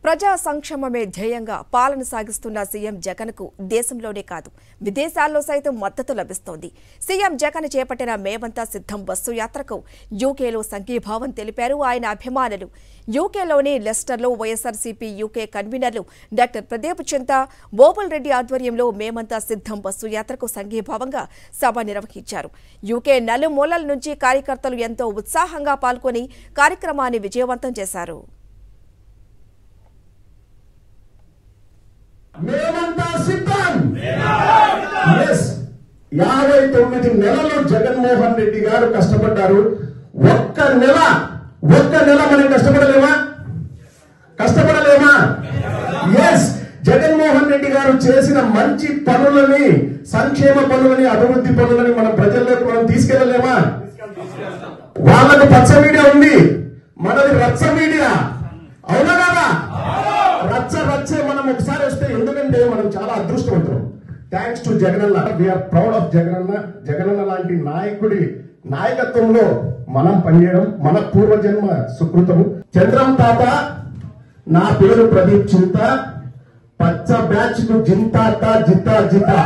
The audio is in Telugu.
ప్రజా సంక్షేమమే ధ్యేయంగా పాలన సాగిస్తున్న సీఎం జగన్కు దేశంలోనే కాదు విదేశాల్లో సైతం మద్దతు లభిస్తోంది. సీఎం జగన్ చేపట్టిన మేమంతా సిద్ధం బస్సు యాత్రకు యూకేలో సంఘీభావం తెలిపారు ఆయన అభిమానులు. యూకేలోని లెస్టర్లో వైఎస్ఆర్సీపీ యూకే కన్వీనర్లు డాక్టర్ ప్రదీప్ చింత, బోబుల్ రెడ్డి ఆధ్వర్యంలో మేమంతా సిద్ధం బస్సు యాత్రకు సంఘీభావంగా సభ నిర్వహించారు. యూకే నలుమూలల నుంచి కార్యకర్తలు ఎంతో ఉత్సాహంగా పాల్గొని కార్యక్రమాన్ని విజయవంతం చేశారు. మేమంతా సిద్ధం. 59 నెలలు జగన్మోహన్ రెడ్డి గారు కష్టపడ్డారు. ఒక్క నెల మనం కష్టపడలేమా? జగన్మోహన్ రెడ్డి గారు చేసిన మంచి పనులని, సంక్షేమ పనులని, అభివృద్ధి పనులని మన ప్రజల్లోకి మనం తీసుకెళ్లలేమా? వాళ్ళకు పచ్చ మీడియా ఉంది, మనది రచ్చ మీడియా. అవునా కదా? రచ్చే మనం ఒకసారి వస్తే, ఎందుకంటే మనం చాలా అదృష్టవంతులం. Thanks to Jaganna. We are proud of Jaganna. Jaganna లాంటి నాయకుడి నాయకత్వంలో మనం పనిచేయడం మన పూర్వజన్మ సుకృతము. చంద్రం తాత, నా పేరు ప్రదీప్ చింత, పచ్చ బ్యాచ్ కు జింతాత జితా జితా.